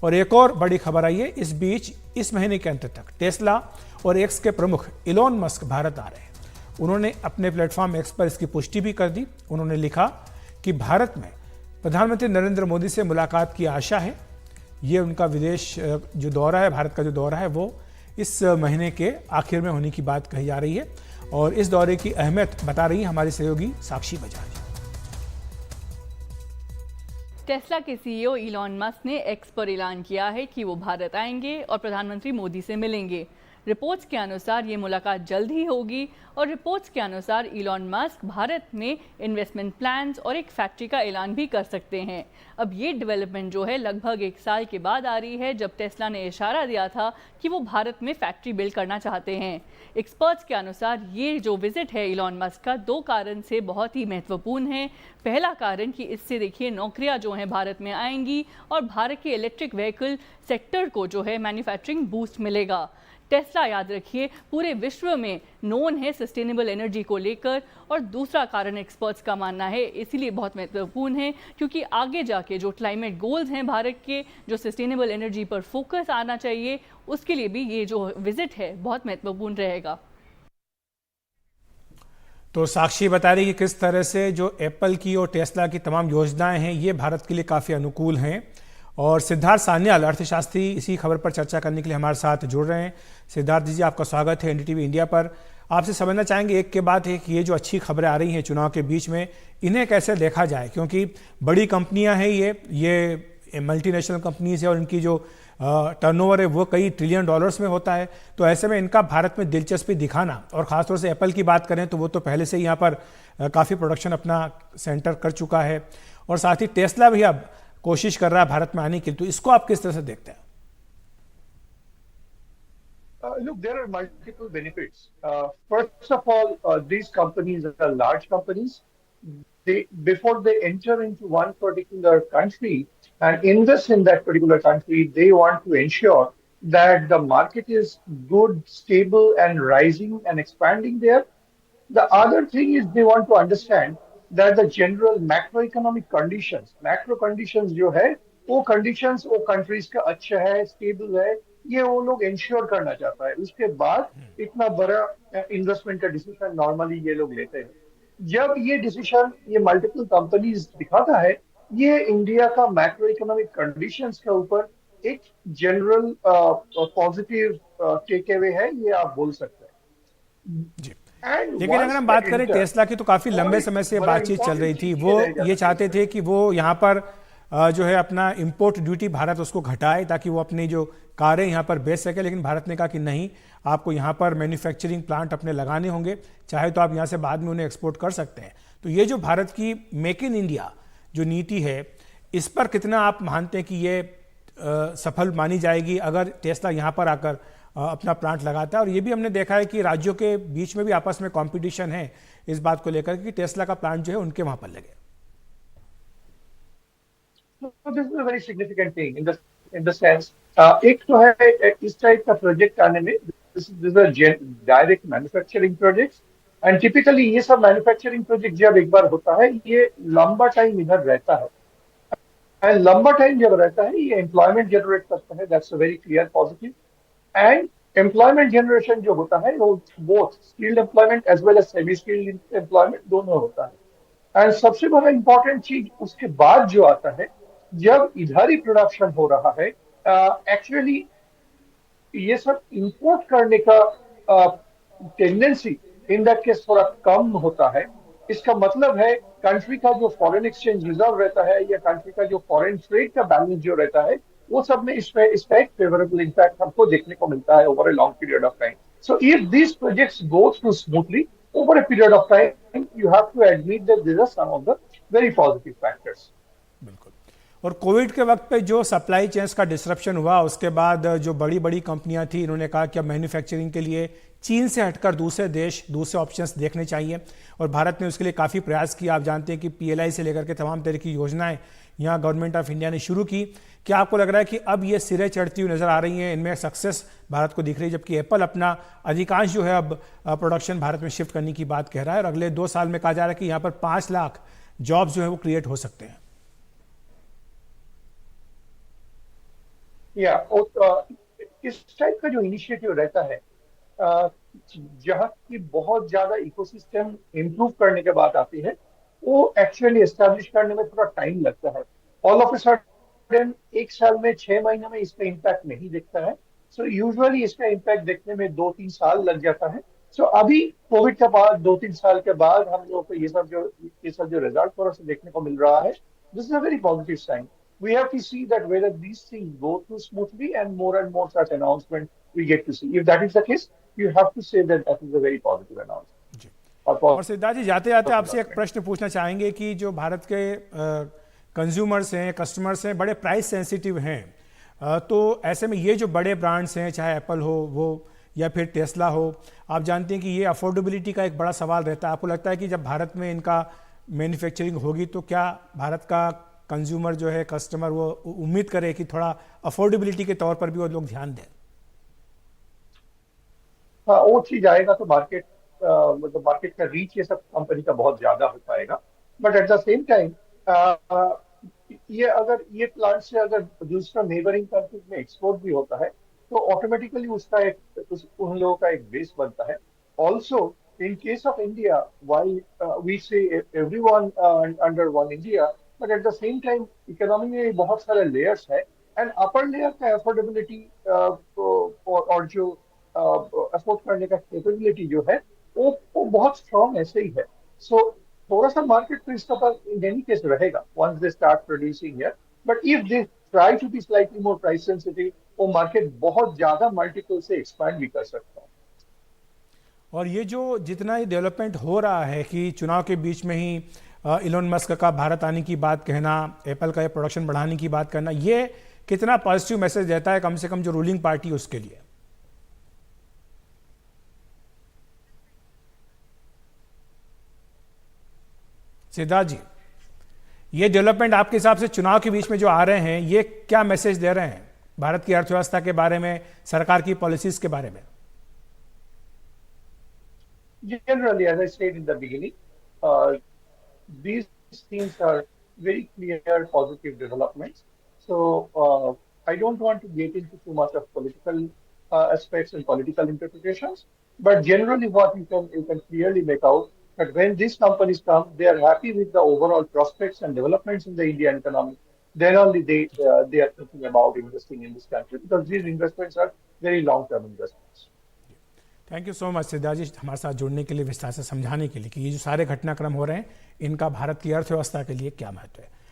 और एक और बड़ी खबर आई है इस बीच, इस महीने के अंत तक टेस्ला और एक्स के प्रमुख इलॉन मस्क भारत आ रहे हैं। उन्होंने अपने प्लेटफॉर्म एक्स पर इसकी पुष्टि भी कर दी। उन्होंने लिखा कि भारत में प्रधानमंत्री नरेंद्र मोदी से मुलाकात की आशा है। ये उनका विदेश जो दौरा है, भारत का जो दौरा है, वो इस महीने के आखिर में होने की बात कही जा रही है और इस दौरे की अहमियत बता रही है हमारी सहयोगी साक्षी बजाज। टेस्ला के सीईओ इलॉन मस्क ने एक्स पर ऐलान किया है कि वो भारत आएंगे और प्रधानमंत्री मोदी से मिलेंगे। रिपोर्ट्स के अनुसार ये मुलाकात जल्द ही होगी और रिपोर्ट्स के अनुसार इलॉन मस्क भारत में इन्वेस्टमेंट प्लान्स और एक फैक्ट्री का ऐलान भी कर सकते हैं। अब ये डेवलपमेंट जो है लगभग 1 साल के बाद आ रही है, जब टेस्ला ने इशारा दिया था कि वो भारत में फैक्ट्री बिल्ड करना चाहते हैं। एक्सपर्ट्स के अनुसार ये जो विजिट है इलॉन मस्क का 2 कारण से बहुत ही महत्वपूर्ण है। पहला कारण कि इससे देखिए नौकरियां जो हैं भारत में आएंगी और भारत के इलेक्ट्रिक व्हीकल सेक्टर को जो है मैन्युफैक्चरिंग बूस्ट मिलेगा। टेस्ला, याद रखिए, पूरे विश्व में नोन है सस्टेनेबल एनर्जी को लेकर। और दूसरा कारण एक्सपर्ट्स का मानना है इसीलिए बहुत महत्वपूर्ण है क्योंकि आगे जाके जो क्लाइमेट गोल्स हैं भारत के, जो सस्टेनेबल एनर्जी पर फोकस आना चाहिए, उसके लिए भी ये जो विजिट है बहुत महत्वपूर्ण रहेगा। तो साक्षी बता रही कि किस तरह से जो एप्पल की और टेस्ला की तमाम योजनाएं हैं ये भारत के लिए काफ़ी अनुकूल हैं। और सिद्धार्थ सान्याल, अर्थशास्त्री, इसी खबर पर चर्चा करने के लिए हमारे साथ जुड़ रहे हैं। सिद्धार्थ जी, आपका स्वागत है एनडीटीवी इंडिया पर। आपसे समझना चाहेंगे एक के बाद एक ये जो अच्छी खबरें आ रही हैं चुनाव के बीच में, इन्हें कैसे देखा जाए, क्योंकि बड़ी कंपनियां हैं ये मल्टीनेशनल कंपनीज है और इनकी जो टर्नओवर है वो कई ट्रिलियन डॉलर्स में होता है। तो ऐसे में इनका भारत में दिलचस्पी दिखाना, और ख़ासतौर से एप्पल की बात करें तो वो तो पहले से ही यहाँ पर काफ़ी प्रोडक्शन अपना सेंटर कर चुका है, और साथ ही टेस्ला भी अब कोशिश कर रहा है भारत में आने की। तो इसको आप किस तरह से देखते हैं? Look, there are multiple benefits. First of all, these companies are large companies. Before they enter into one particular country and invest in that particular country, they want to ensure that the market is good, stable, and rising and expanding there. The other thing is they want to understand that the general macroeconomic macro conditions जो है वो conditions वो countries का अच्छा है, stable है, ये वो लोग ensure करना चाहता है। उसके बाद इतना बड़ा इन्वेस्टमेंट का डिसीजन नॉर्मली ये लोग लेते हैं। जब ये डिसीजन ये मल्टीपल कंपनीज दिखाता है, ये इंडिया का मैक्रो इकोनॉमिक कंडीशंस के ऊपर एक जनरल पॉजिटिव टेक अवे है, ये आप बोल सकते हैं जी। लेकिन अगर हम बात करें टेस्ला की, तो काफी लंबे समय से बातचीत चल रही थी। वो ये चाहते थे कि वो यहाँ पर जो है अपना इंपोर्ट ड्यूटी भारत उसको घटाए ताकि वो अपनी जो कारें यहाँ पर बेच सके, लेकिन भारत ने कहा कि नहीं, आपको यहाँ पर मैन्युफैक्चरिंग प्लांट अपने लगाने होंगे, चाहे तो आप यहाँ से बाद में उन्हें एक्सपोर्ट कर सकते हैं। तो ये जो भारत की मेक इन इंडिया जो नीति है, इस पर कितना आप मानते हैं कि ये सफल मानी जाएगी अगर टेस्ला यहाँ पर आकर अपना प्लांट लगाता है? और ये भी हमने देखा है कि राज्यों के बीच में भी आपस में कंपटीशन है इस बात को लेकर कि टेस्ला का प्लांट जो है उनके वहां पर लगे। This is a very significant thing in the sense, एक तो है इस टाइप का प्रोजेक्ट आने में, this are direct manufacturing projects, and typically ये सब मैन्युफैक्चरिंग प्रोजेक्ट जब एक बार होता है, ये लंबा टाइम इधर रहता है, एंड लंबा टाइम जब रहता है ये एम्प्लॉयमेंट जनरेट करता है। That's a very clear positive. And employment generation जो होता है वो both skilled employment as well as semi skilled employment दोनों होता है। एंड सबसे बड़ा इंपॉर्टेंट चीज उसके बाद जो आता है, जब इधर ही प्रोडक्शन हो रहा है, एक्चुअली ये सब इंपोर्ट करने का टेंडेंसी इन दैट केस थोड़ा कम होता है। इसका मतलब है कंट्री का जो फॉरेन एक्सचेंज रिजर्व रहता है या कंट्री का जो फॉरेन ट्रेड का बैलेंस जो रहता है, वो सब में इसका एक फेवरेबल इम्पैक्ट हमको देखने को मिलता है over a long period of time. So if these projects go through smoothly over a period of time, you have to admit that these are some of the very positive factors. बिल्कुल। और Covid के वक्त पे जो supply chains का disruption हुआ, उसके बाद जो बड़ी बड़ी कंपनियां थी, इन्होंने कहा कि अब मैन्युफैक्चरिंग के लिए चीन से हटकर दूसरे देश, दूसरे ऑप्शंस देखने चाहिए, और भारत ने उसके लिए काफ़ी प्रयास किया। आप जानते हैं कि PLI से लेकर के तमाम तरह की योजनाएं यहाँ गवर्नमेंट ऑफ इंडिया ने शुरू की। क्या आपको लग रहा है कि अब ये सिरे चढ़ती हुई नजर आ रही हैं, इनमें सक्सेस भारत को दिख रही है, जबकि एप्पल अपना अधिकांश जो है अब प्रोडक्शन भारत में शिफ्ट करने की बात कह रहा है, और अगले 2 साल में कहा जा रहा है कि यहाँ पर 5 लाख जॉब्स जो है वो क्रिएट हो सकते हैं? या इस टाइप का जो इनिशिएटिव रहता है, अ, जहाँ की बहुत ज्यादा इकोसिस्टम इम्प्रूव करने के बाद आती है, वो एक्चुअली एस्टेब्लिश करने में थोड़ा टाइम लगता है। ऑल ऑफ ए सडन एक साल में 6 महीने में इसका इम्पैक्ट नहीं दिखता है। सो यूजुअली इसका इम्पैक्ट देखने में 2-3 साल लग जाता है। सो अभी कोविड के बाद 2-3 साल के बाद हम लोग को ये सब जो रिजल्ट थोड़ा सा देखने को मिल रहा है, this is a very positive sign. We have to see that whether these things go through smoothly and more such announcements we get to see. If that is the case, you have to say that that is a very positive announcement जी। or और सिद्धार्थ जी, जाते जाते positive आपसे एक development. प्रश्न पूछना चाहेंगे कि जो भारत के कंज्यूमर्स हैं, कस्टमर्स हैं, बड़े प्राइस सेंसिटिव हैं। तो ऐसे में ये जो बड़े ब्रांड्स हैं, चाहे एप्पल हो वो या फिर टेस्ला हो, आप जानते हैं कि ये अफोर्डेबिलिटी का एक बड़ा सवाल रहता है। आपको लगता है कि जब भारत में इनका मैन्युफैक्चरिंग होगी तो क्या भारत का कंज्यूमर जो है, कस्टमर, वो उम्मीद करे कि थोड़ा अफोर्डेबिलिटी के तौर पर भी वो लोग ध्यान दें? हाँ, वो चीज आएगा तो मार्केट, मतलब मार्केट का रीच ये सब कंपनी का बहुत ज्यादा हो पाएगा। But at the same time, ये अगर ये प्लांट से अगर दूसरा नेबरिंग कंट्रीज में एक्सपोर्ट भी होता है, तो ऑटोमेटिकली उसका उन लोगों का एक बेस बनता है। Also in case of India, why we say everyone under one India, but at the same time economy में बहुत सारे लेयर्स है, एंड अपर लेयर का अफोर्डेबिलिटी और जो अफोर्ड करने का कैपेबिलिटी जो है, वो बहुत स्ट्रांग ऐसे ही है। सो थोड़ा सा मार्केट तो इसका पर इन एनी केस रहेगा once they start producing here. But if they try to be slightly more price sensitive, वो मार्केट बहुत ज्यादा मल्टीपल से एक्सपैंड भी कर सकता है। और ये जो जितना ये डेवलपमेंट हो रहा है कि चुनाव के बीच में ही इलोन मस्क का भारत आने की बात कहना, एप्पल का ये प्रोडक्शन बढ़ाने की बात करना, ये कितना पॉजिटिव मैसेज देता है कम से कम जो रूलिंग पार्टी उसके लिए? सिद्धार्थ जी, ये डेवलपमेंट आपके हिसाब से चुनाव के बीच में जो आ रहे हैं, ये क्या मैसेज दे रहे हैं भारत की अर्थव्यवस्था के बारे में, सरकार की पॉलिसीज के बारे में? Generally, as I said in the beginning, uh, these things are very clear positive developments. So I don't want to get into too much of political aspects and political interpretations. But generally, what you can clearly make out that when these companies come, they are happy with the overall prospects and developments in the Indian economy. Then only they are thinking about investing in this country, because these investments are very long-term investments. Thank you so much Siddharth ji, हमारे साथ जुड़ने के लिए, विस्तार से समझाने के लिए कि ये जो सारे घटनाक्रम हो रहे हैं, इनका भारत की अर्थव्यवस्था के लिए क्या महत्व है।